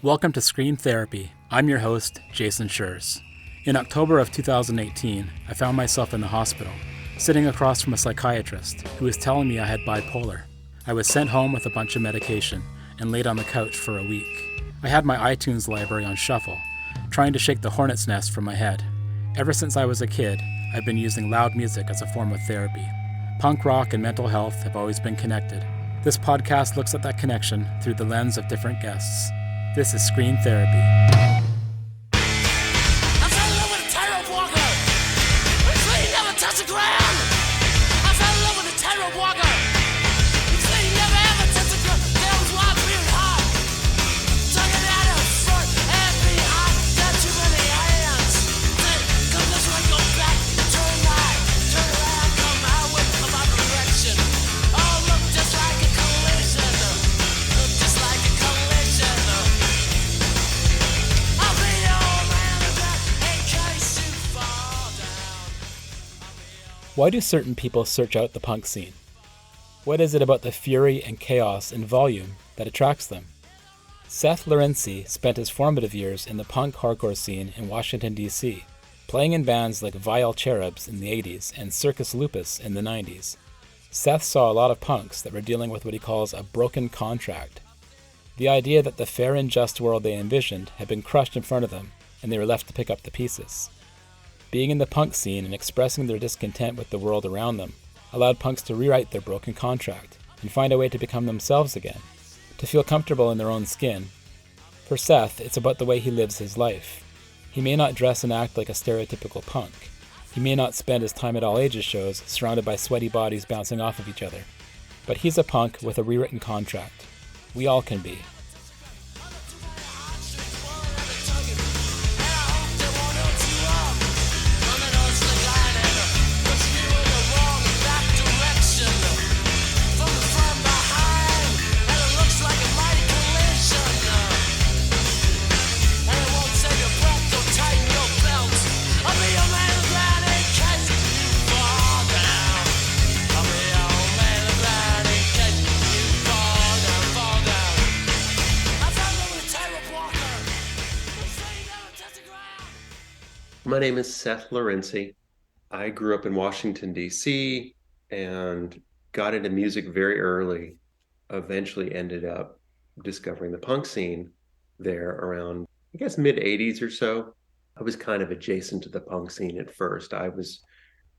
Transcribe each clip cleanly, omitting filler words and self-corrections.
Welcome to Scream Therapy. I'm your host, Jason Schreurs. In October of 2018, I found myself in the hospital, sitting across from a psychiatrist who was telling me I had bipolar. I was sent home with a bunch of medication and laid on the couch for a week. I had my iTunes library on shuffle, trying to shake the hornet's nest from my head. Ever since I was a kid, I've been using loud music as a form of therapy. Punk rock and mental health have always been connected. This podcast looks at that connection through the lens of different guests. This is Scream Therapy. I fell in love with a tightrope walker. His feet never touch the ground. I fell in love with a tightrope walker. His feet never ever touch the ground. There was one being hot. Tugging at her front and behind. Got too many hands. Then come this way, go back. Turn right, turn around, come out with about direction. Oh, look just like a collision. Look just like a collision. I'll be your old man in case you fall down. Why do certain people search out the punk scene? What is it about the fury and chaos and volume that attracts them? Seth Lorinczi spent his formative years in the punk hardcore scene in Washington, D.C., playing in bands like Vile Cherubs in the 80s and Circus Lupus in the 90s. Seth saw a lot of punks that were dealing with what he calls a broken contract. The idea that the fair and just world they envisioned had been crushed in front of them, and they were left to pick up the pieces. Being in the punk scene and expressing their discontent with the world around them allowed punks to rewrite their broken contract and find a way to become themselves again, to feel comfortable in their own skin. For Seth, it's about the way he lives his life. He may not dress and act like a stereotypical punk. He may not spend his time at all ages shows surrounded by sweaty bodies bouncing off of each other. But he's a punk with a rewritten contract. We all can be. My name is Seth Lorinczi. I grew up in Washington, D.C. and got into music very early. Eventually ended up discovering the punk scene there around, I guess, mid-'80s or so. I was kind of adjacent to the punk scene at first. I was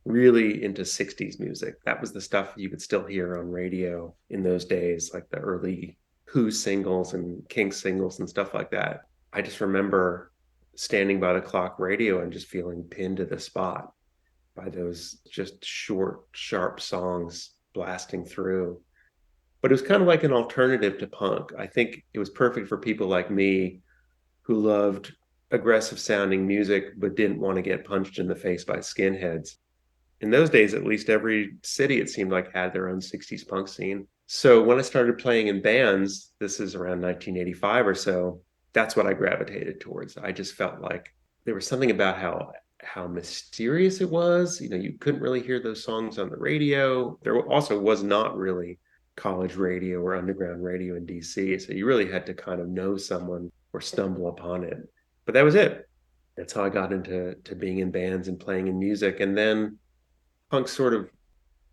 really into 60s music. That was the stuff you could still hear on radio in those days, like the early Who singles and Kinks singles and stuff like that. I just remember standing by the clock radio and just feeling pinned to the spot by those just short, sharp songs blasting through. But it was kind of like an alternative to punk. I think it was perfect for people like me who loved aggressive sounding music but didn't want to get punched in the face by skinheads. In those days, at least every city, it seemed like, had their own 60s punk scene. So when I started playing in bands, this is around 1985 or so, that's what I gravitated towards. I just felt like there was something about how mysterious it was. You know, you couldn't really hear those songs on the radio. There also was not really college radio or underground radio in DC. So you really had to kind of know someone or stumble upon it. But that was it. That's how I got into being in bands and playing in music. And then punk sort of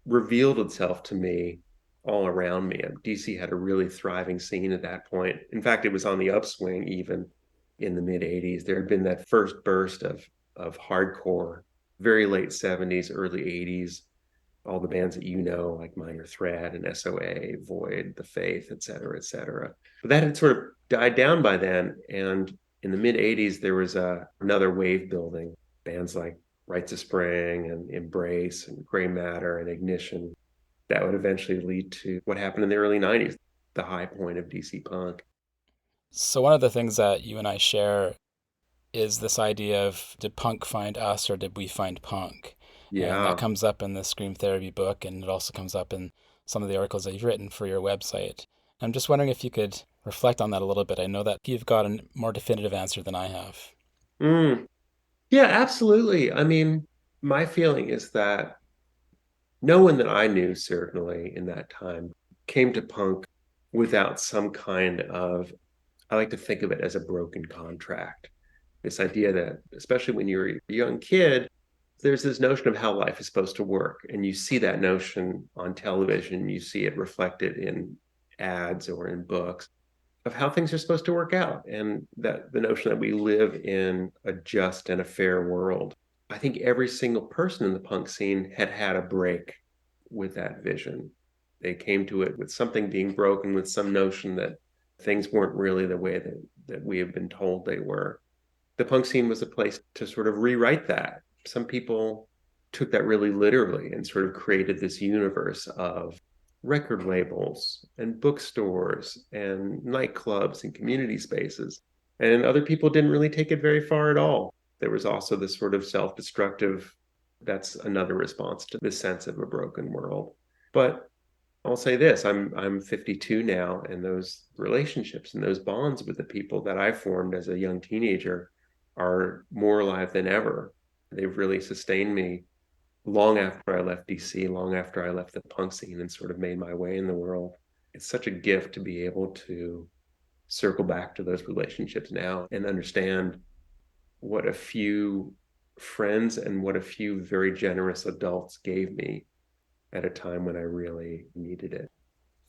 revealed itself to me all around me. DC had a really thriving scene at that point. In fact, it was on the upswing even in the mid-'80s. There had been that first burst of hardcore, very late 70s, early 80s. All the bands that you know, like Minor Threat and SOA, Void, The Faith, et cetera, et cetera. But that had sort of died down by then. And in the mid-'80s, there was another wave building. Bands like Rites of Spring and Embrace and Gray Matter and Ignition. That would eventually lead to what happened in the early 90s, the high point of DC punk. So one of the things that you and I share is this idea of, did punk find us or did we find punk? Yeah. And that comes up in the Scream Therapy book, and it also comes up in some of the articles that you've written for your website. I'm just wondering if you could reflect on that a little bit. I know that you've got a more definitive answer than I have. Yeah, absolutely. I mean, my feeling is that no one that I knew, certainly in that time, came to punk without some kind of I like to think of it as a broken contract. This idea that, especially when you're a young kid, there's this notion of how life is supposed to work. And you see that notion on television, you see it reflected in ads or in books of how things are supposed to work out. And that the notion that we live in a just and a fair world. I think every single person in the punk scene had had a break with that vision. They came to it with something being broken, with some notion that things weren't really the way that we have been told they were. The punk scene was a place to sort of rewrite that. Some people took that really literally and sort of created this universe of record labels and bookstores and nightclubs and community spaces. And other people didn't really take it very far at all. There was also this sort of self-destructive, that's another response to this sense of a broken world. But I'll say this, I'm 52 now, and those relationships and those bonds with the people that I formed as a young teenager are more alive than ever. They've really sustained me long after I left DC, long after I left the punk scene and sort of made my way in the world. It's such a gift to be able to circle back to those relationships now and understand what a few friends and what a few very generous adults gave me at a time when I really needed it.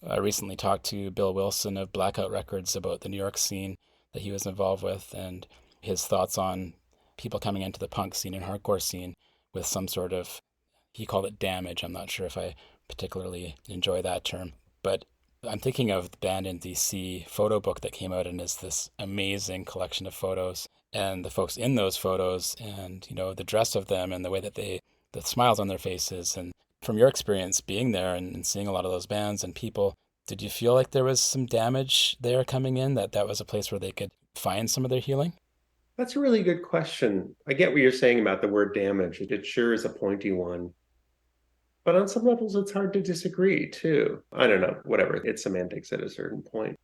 I recently talked to Bill Wilson of Blackout Records about the New York scene that he was involved with and his thoughts on people coming into the punk scene and hardcore scene with some sort of, he called it damage. I'm not sure if I particularly enjoy that term, but I'm thinking of the band in DC photo book that came out and is this amazing collection of photos and the folks in those photos and, you know, the dress of them and the way that the smiles on their faces. And from your experience being there and seeing a lot of those bands and people, did you feel like there was some damage there coming in, that was a place where they could find some of their healing? That's a really good question. I get what you're saying about the word damage. It sure is a pointy one. But on some levels, it's hard to disagree too. I don't know, whatever. It's semantics at a certain point.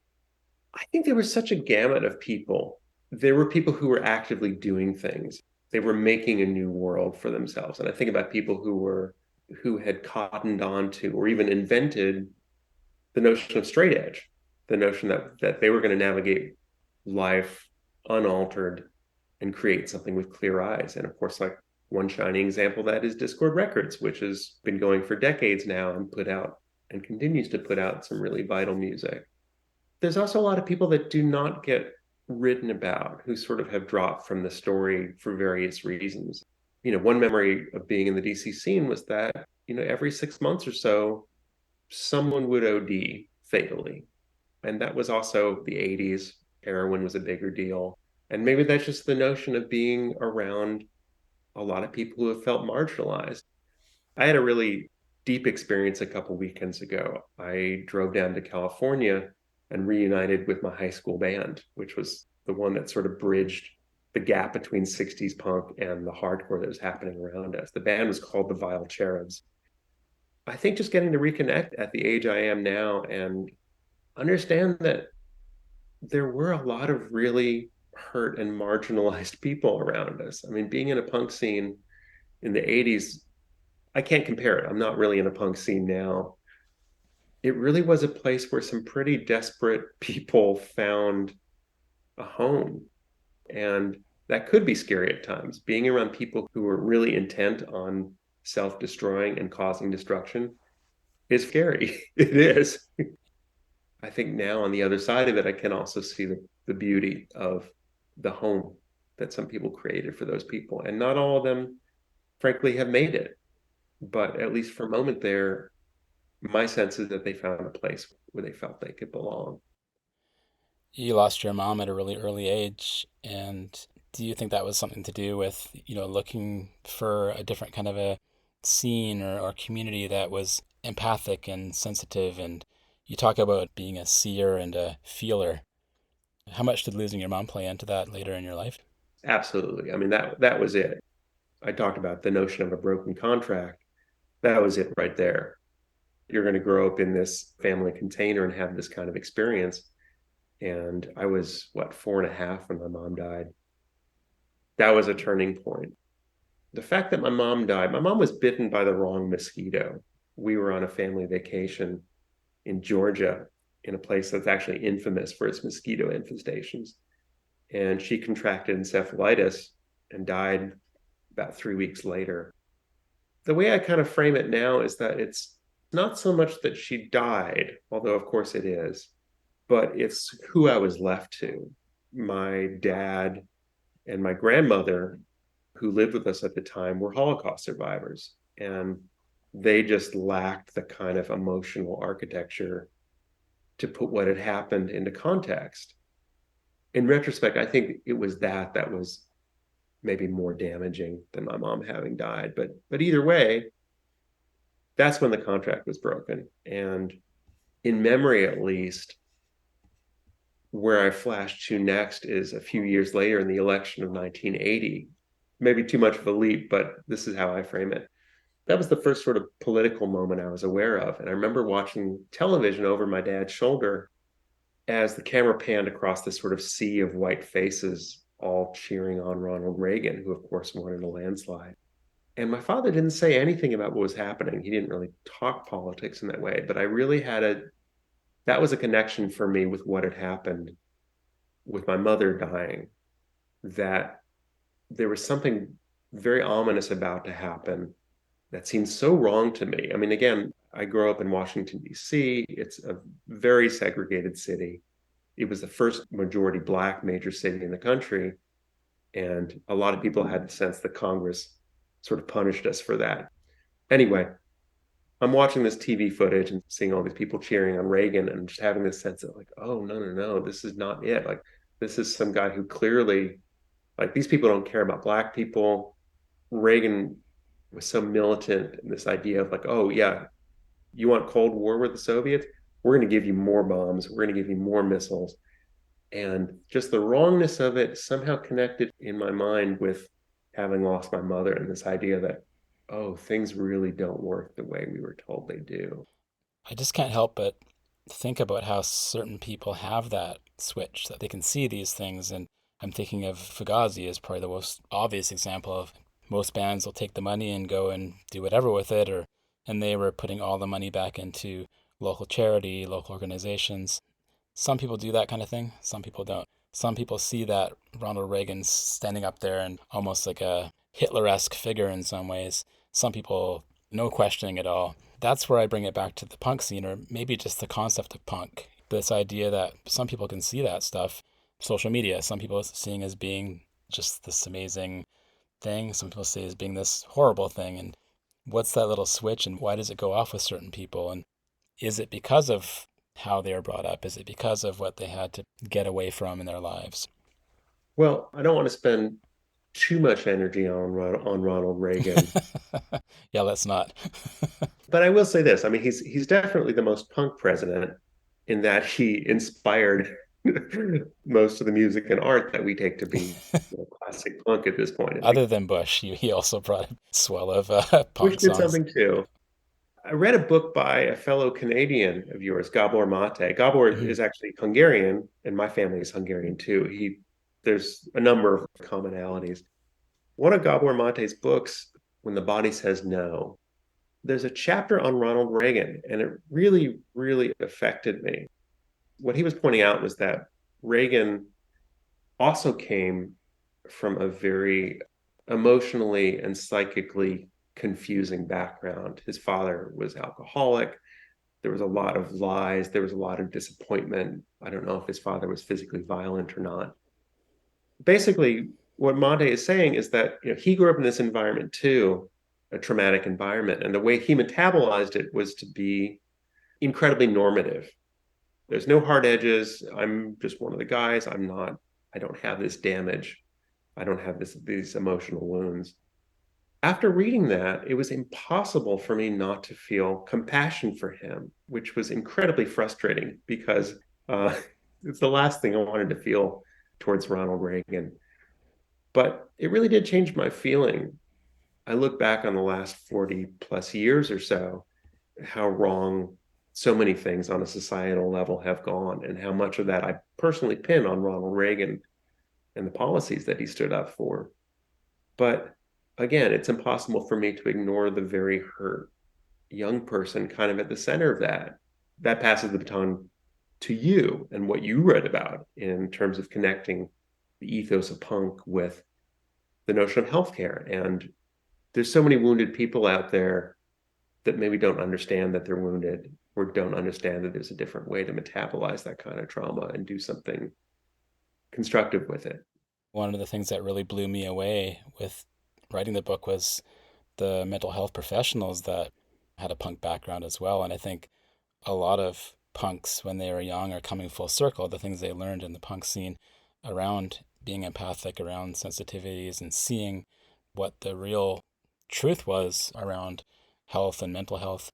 I think there was such a gamut of people. There were people who were actively doing things. They were making a new world for themselves. And I think about people who had cottoned on to or even invented the notion of straight edge, the notion that they were going to navigate life unaltered and create something with clear eyes. And of course, like one shining example of that is Dischord Records, which has been going for decades now and put out and continues to put out some really vital music. There's also a lot of people that do not get written about, who sort of have dropped from the story for various reasons. You know, one memory of being in the DC scene was that, you know, every 6 months or so, someone would OD fatally. And that was also the 80s. Heroin was a bigger deal. And maybe that's just the notion of being around a lot of people who have felt marginalized. I had a really deep experience a couple weekends ago. I drove down to California and reunited with my high school band, which was the one that sort of bridged the gap between 60s punk and the hardcore that was happening around us. The band was called the Vile Cherubs. I think just getting to reconnect at the age I am now and understand that there were a lot of really hurt and marginalized people around us. I mean, being in a punk scene in the 80s, I can't compare it. I'm not really in a punk scene now. It really was a place where some pretty desperate people found a home. And that could be scary at times. Being around people who are really intent on self-destroying and causing destruction is scary. It is. I think now on the other side of it, I can also see the beauty of the home that some people created for those people. And not all of them, frankly, have made it. But at least for a moment there, my sense is that they found a place where they felt they could belong. You lost your mom at a really early age, and do you think that was something to do with, you know, looking for a different kind of a scene or community that was empathic and sensitive? And you talk about being a seer and a feeler. How much did losing your mom play into that later in your life? Absolutely. I mean, that was it. I talked about the notion of a broken contract. That was it right there. You're going to grow up in this family container and have this kind of experience. And I was, what, 4.5 when my mom died. That was a turning point. The fact that my mom died, my mom was bitten by the wrong mosquito. We were on a family vacation in Georgia, in a place that's actually infamous for its mosquito infestations. And she contracted encephalitis and died about 3 weeks later. The way I kind of frame it now is that it's not so much that she died, although of course it is, but it's who I was left to. My dad and my grandmother, who lived with us at the time, were Holocaust survivors. And they just lacked the kind of emotional architecture to put what had happened into context. In retrospect, I think it was that was maybe more damaging than my mom having died. But either way, that's when the contract was broken. And in memory, at least, where I flash to next is a few years later in the election of 1980. Maybe too much of a leap, but this is how I frame it. That was the first sort of political moment I was aware of. And I remember watching television over my dad's shoulder as the camera panned across this sort of sea of white faces, all cheering on Ronald Reagan, who, of course, won in a landslide. And my father didn't say anything about what was happening. He didn't really talk politics in that way, but I really that was a connection for me with what had happened with my mother dying, that there was something very ominous about to happen that seemed so wrong to me. I mean, again, I grew up in Washington, D.C. It's a very segregated city. It was the first majority Black major city in the country. And a lot of people had the sense that Congress sort of punished us for that. Anyway, I'm watching this TV footage and seeing all these people cheering on Reagan and just having this sense of like, oh, no, this is not it. Like, this is some guy who clearly, like, these people don't care about Black people. Reagan was so militant in this idea of like, oh, yeah, you want Cold War with the Soviets? We're going to give you more bombs. We're going to give you more missiles. And just the wrongness of it somehow connected in my mind with having lost my mother and this idea that, oh, things really don't work the way we were told they do. I just can't help but think about how certain people have that switch, that they can see these things. And I'm thinking of Fugazi as probably the most obvious example of most bands will take the money and go and do whatever with it, and they were putting all the money back into local charity, local organizations. Some people do that kind of thing. Some people don't. Some people see that Ronald Reagan's standing up there and almost like a Hitler-esque figure in some ways. Some people, no questioning at all. That's where I bring it back to the punk scene, or maybe just the concept of punk. This idea that some people can see that stuff. Social media, some people seeing as being just this amazing thing. Some people see as being this horrible thing. And what's that little switch, and why does it go off with certain people? And is it because of how they were brought up? Is it because of what they had to get away from in their lives? Well, I don't want to spend too much energy on Ronald Reagan, Yeah, let's not. but I will say this. I mean, he's definitely the most punk president in that he inspired most of the music and art that we take to be classic punk at this point. Other than Bush, he also brought a swell of Bush punk did songs. something too. I read a book by a fellow Canadian of yours, Gabor Mate. Gabor Mhm. is actually Hungarian, and my family is Hungarian too. There's a number of commonalities. One of Gabor Mate's books, When the Body Says No, there's a chapter on Ronald Reagan, and it really, really affected me. What he was pointing out was that Reagan also came from a very emotionally and psychically confusing background. His father was alcoholic. There was a lot of lies. There was a lot of disappointment. I don't know if his father was physically violent or not. Basically, what Mate is saying is that he grew up in this environment too, a traumatic environment, and the way he metabolized it was to be incredibly normative. There's no hard edges. I'm just one of the guys. I don't have this damage. I don't have these emotional wounds. After reading that, it was impossible for me not to feel compassion for him, which was incredibly frustrating because it's the last thing I wanted to feel towards Ronald Reagan. But it really did change my feeling. I look back on the last 40 plus years or so, how wrong so many things on a societal level have gone, and how much of that I personally pin on Ronald Reagan and the policies that he stood up for. But again, it's impossible for me to ignore the very hurt young person kind of at the center of that. That passes the baton to you and what you read about in terms of connecting the ethos of punk with the notion of healthcare. And there's so many wounded people out there that maybe don't understand that they're wounded, or don't understand that there's a different way to metabolize that kind of trauma and do something constructive with it. One of the things that really blew me away with writing the book was the mental health professionals that had a punk background as well. And I think a lot of punks, when they were young, are coming full circle. The things they learned in the punk scene around being empathic, around sensitivities, and seeing what the real truth was around health and mental health.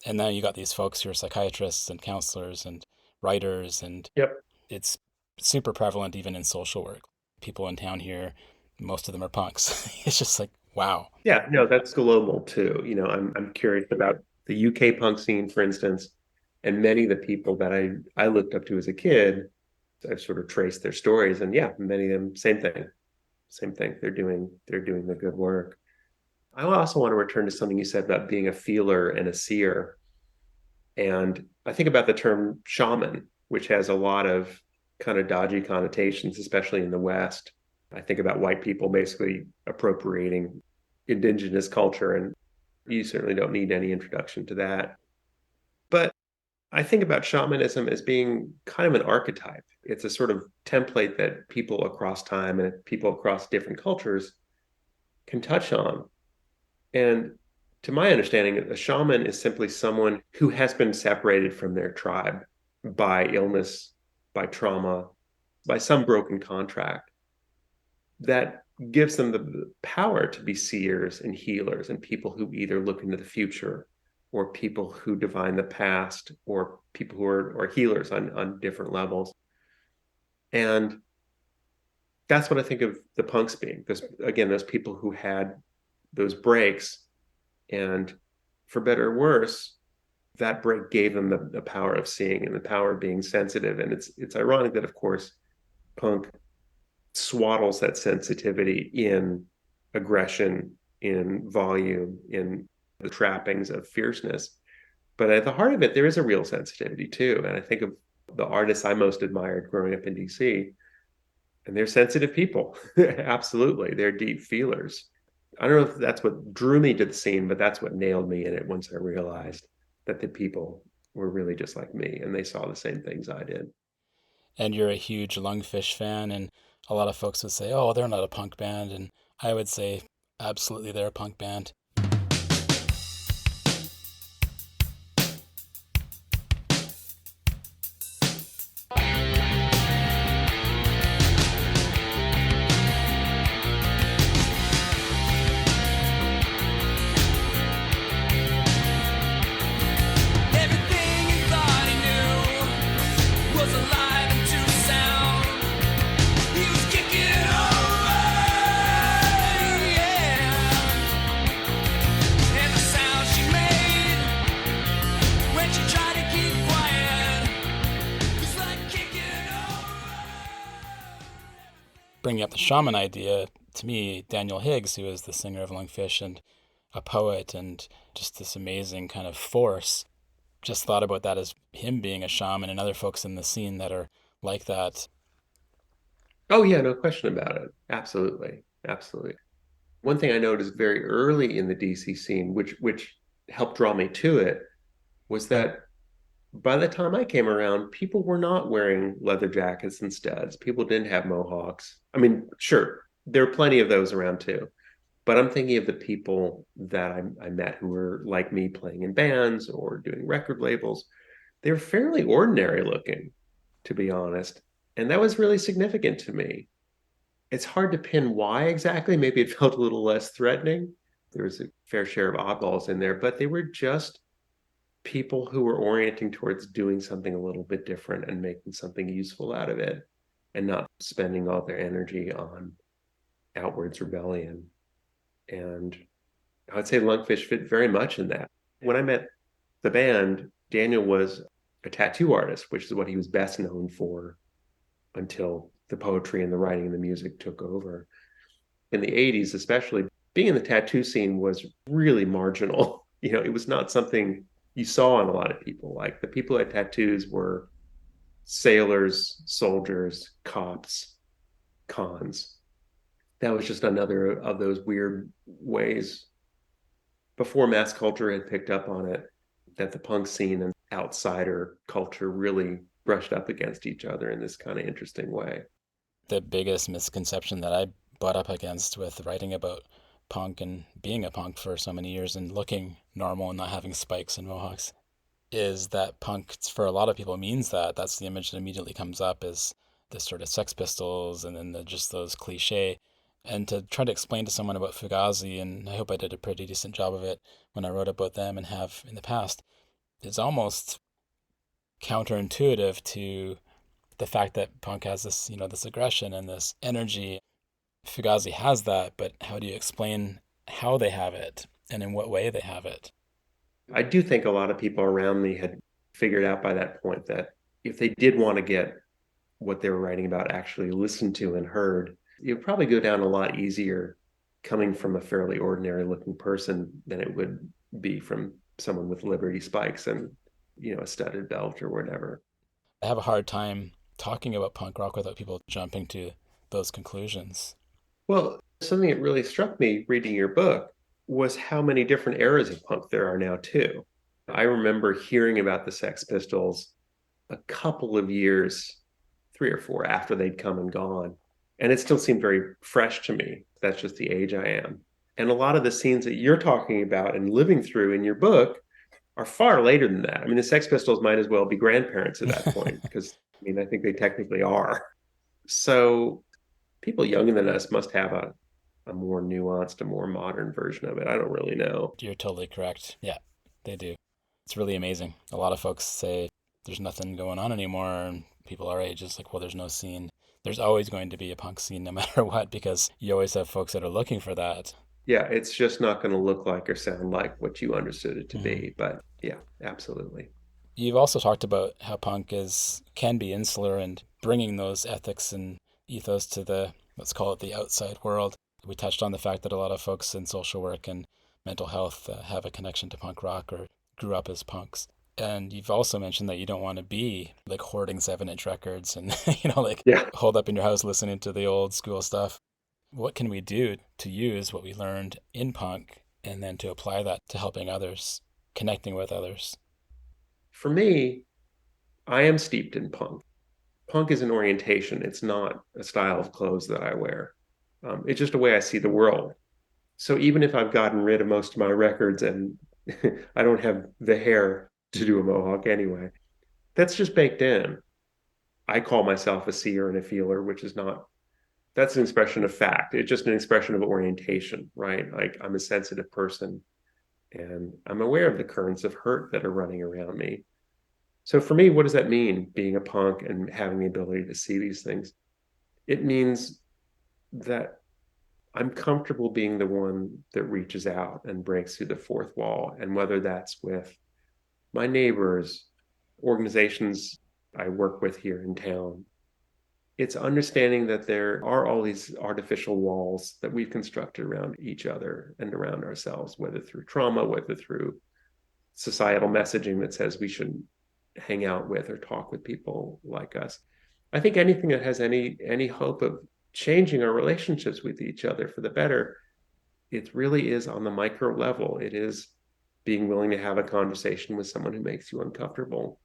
And now you got these folks who are psychiatrists and counselors and writers, and Yep. it's super prevalent even in social work. People in town here, most of them are punks. It's just like, wow. Yeah, no, that's global too. I'm curious about the UK punk scene, for instance, and many of the people that I looked up to as a kid. I've sort of traced their stories, and yeah, many of them, same thing, same thing. They're doing the good work. I also want to return to something you said about being a feeler and a seer. And I think about the term shaman, which has a lot of kind of dodgy connotations, especially in the West. I think about white people basically appropriating indigenous culture, and you certainly don't need any introduction to that. But I think about shamanism as being kind of an archetype. It's a sort of template that people across time and people across different cultures can touch on. And to my understanding, a shaman is simply someone who has been separated from their tribe by illness, by trauma, by some broken contract that gives them the power to be seers and healers, and people who either look into the future, or people who divine the past, or people who are healers on different levels. And that's what I think of the punks being. Those people who had those breaks, and for better or worse, that break gave them the power of seeing and the power of being sensitive. And it's ironic that, of course, punk swaddles that sensitivity in aggression, in volume, in the trappings of fierceness. But at the heart of it, there is a real sensitivity too. And I think of the artists I most admired growing up in DC, and they're sensitive people. Absolutely. They're deep feelers. I don't know if that's what drew me to the scene, but that's what nailed me in it once I realized that the people were really just like me and they saw the same things I did. And you're a huge Lungfish fan, and a lot of folks would say, oh, they're not a punk band. And I would say, absolutely, they're a punk band. Everything he thought he knew was alive and to sound. He was kicking over, yeah. And the sound she made when she tried to keep quiet was like kicking over. Bringing up the shaman idea, to me, Daniel Higgs, who is the singer of Lungfish and a poet and just this amazing kind of force, just thought about that as him being a shaman, and other folks in the scene that are like that. Oh yeah, no question about it. Absolutely. Absolutely. One thing I noticed very early in the DC scene, which helped draw me to it, was that by the time I came around, people were not wearing leather jackets and studs. People didn't have mohawks. I mean, sure, there are plenty of those around too. But I'm thinking of the people that I met who were like me, playing in bands or doing record labels. They were fairly ordinary looking, to be honest. And that was really significant to me. It's hard to pin why exactly. Maybe it felt a little less threatening. There was a fair share of oddballs in there, but they were just people who were orienting towards doing something a little bit different and making something useful out of it, and not spending all their energy on outwards rebellion. And I would say Lungfish fit very much in that. When I met the band, Daniel was a tattoo artist, which is what he was best known for until the poetry and the writing and the music took over. In the 80s, especially, being in the tattoo scene was really marginal. It was not something you saw in a lot of people. Like, the people who had tattoos were sailors, soldiers, cops, cons. That was just another of those weird ways before mass culture had picked up on it that the punk scene and outsider culture really brushed up against each other in this kind of interesting way. The biggest misconception that I butt up against with writing about punk and being a punk for so many years and looking normal and not having spikes and mohawks is that punk for a lot of people means that. That's the image that immediately comes up is the sort of Sex Pistols and then just those cliche. And to try to explain to someone about Fugazi, and I hope I did a pretty decent job of it when I wrote about them and have in the past, it's almost counterintuitive to the fact that punk has this, this aggression and this energy. Fugazi has that, but how do you explain how they have it and in what way they have it? I do think a lot of people around me had figured out by that point that if they did want to get what they were writing about actually listened to and heard, it would probably go down a lot easier coming from a fairly ordinary looking person than it would be from someone with Liberty spikes and, a studded belt or whatever. I have a hard time talking about punk rock without people jumping to those conclusions. Well, something that really struck me reading your book was how many different eras of punk there are now, too. I remember hearing about the Sex Pistols a couple of years, 3 or 4 after they'd come and gone. And it still seemed very fresh to me. That's just the age I am. And a lot of the scenes that you're talking about and living through in your book are far later than that. I mean, the Sex Pistols might as well be grandparents at that point, because I think they technically are. So people younger than us must have a more nuanced, a more modern version of it. I don't really know. You're totally correct. Yeah, they do. It's really amazing. A lot of folks say there's nothing going on anymore, and people our age is like, well, there's no scene. There's always going to be a punk scene no matter what, because you always have folks that are looking for that. Yeah, it's just not going to look like or sound like what you understood it to Mm-hmm. be. But yeah, absolutely. You've also talked about how punk can be insular and bringing those ethics and ethos to the, let's call it, the outside world. We touched on the fact that a lot of folks in social work and mental health have a connection to punk rock or grew up as punks. And you've also mentioned that you don't want to be like hoarding 7-inch records and, like Yeah. holed up in your house listening to the old school stuff. What can we do to use what we learned in punk and then to apply that to helping others, connecting with others? For me, I am steeped in punk. Punk is an orientation. It's not a style of clothes that I wear. It's just a way I see the world. So even if I've gotten rid of most of my records and I don't have the hair to do a mohawk anyway, that's just baked in. I call myself a seer and a feeler, which is not, that's an expression of fact. It's just an expression of orientation, right? Like I'm a sensitive person and I'm aware of the currents of hurt that are running around me. So for me, what does that mean, being a punk and having the ability to see these things? It means that I'm comfortable being the one that reaches out and breaks through the fourth wall. And whether that's with my neighbors, organizations I work with here in town, it's understanding that there are all these artificial walls that we've constructed around each other and around ourselves, whether through trauma, whether through societal messaging that says we shouldn't hang out with or talk with people like us. I think anything that has any hope of changing our relationships with each other for the better, it really is on the micro level. It is being willing to have a conversation with someone who makes you uncomfortable,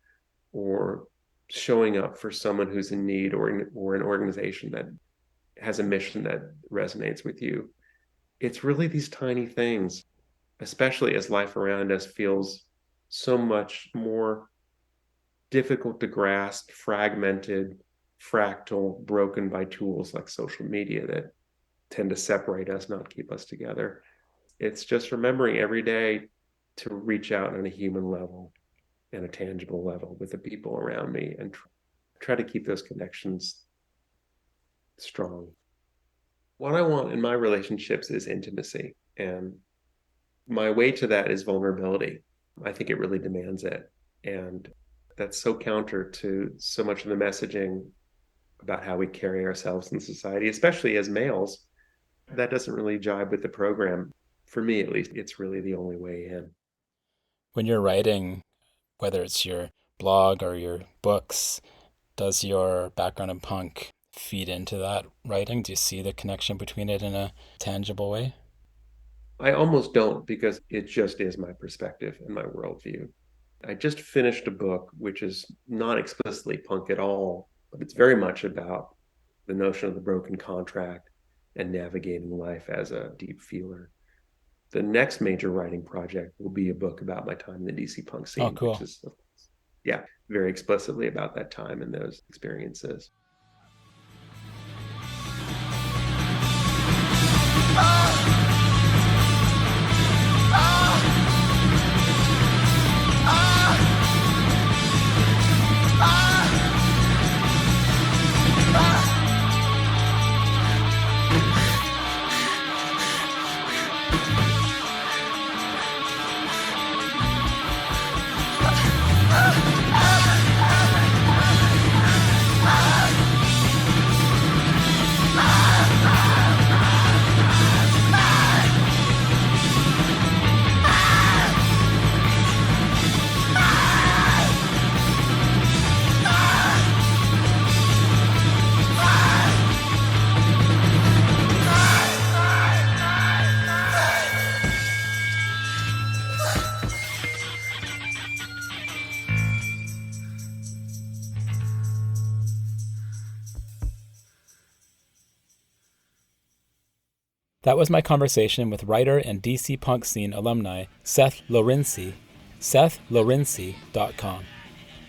or showing up for someone who's in need, or an organization that has a mission that resonates with you. It's really these tiny things, especially as life around us feels so much more difficult to grasp, fragmented, fractal, broken by tools like social media that tend to separate us, not keep us together. It's just remembering every day to reach out on a human level and a tangible level with the people around me and try to keep those connections strong. What I want in my relationships is intimacy. And my way to that is vulnerability. I think it really demands it. And that's so counter to so much of the messaging about how we carry ourselves in society, especially as males. That doesn't really jibe with the program. For me, at least, it's really the only way in. When you're writing, whether it's your blog or your books, Does your background in punk feed into that writing? Do you see the connection between it in a tangible way? I almost don't, because it just is my perspective and my worldview. I just finished a book which is not explicitly punk at all, but it's very much about the notion of the broken contract and navigating life as a deep feeler. The next major writing project will be a book about my time in the DC punk scene, Oh, cool. which is, yeah, very explicitly about that time and those experiences. That was my conversation with writer and DC punk scene alumni Seth Lorinczi, SethLorinczi.com.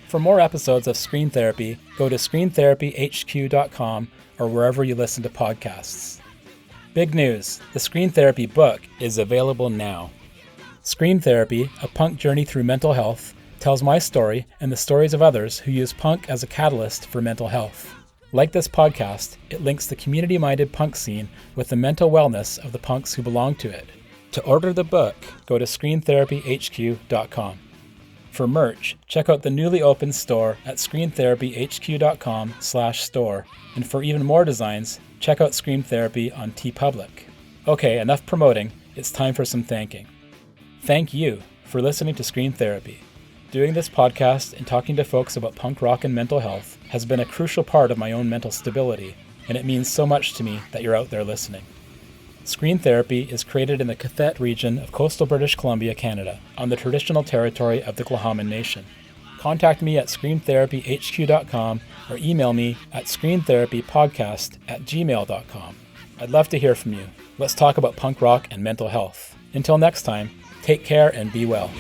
For more episodes of Screen Therapy, go to screentherapyhq.com or wherever you listen to podcasts. Big news, the Screen Therapy book is available now. Screen Therapy, A Punk Journey Through Mental Health, tells my story and the stories of others who use punk as a catalyst for mental health. Like this podcast, it links the community-minded punk scene with the mental wellness of the punks who belong to it. To order the book, go to screentherapyhq.com. For merch, check out the newly opened store at screentherapyhq.com/store. And for even more designs, check out Screen Therapy on TeePublic. Okay, enough promoting. It's time for some thanking. Thank you for listening to Screen Therapy. Doing this podcast and talking to folks about punk rock and mental health has been a crucial part of my own mental stability, and it means so much to me that you're out there listening. Screen Therapy is created in the Cathet region of coastal British Columbia, Canada, on the traditional territory of the Tla'amin Nation. Contact me at screentherapyhq.com or email me at screentherapypodcast@gmail.com. I'd love to hear from you. Let's talk about punk rock and mental health. Until next time, take care and be well.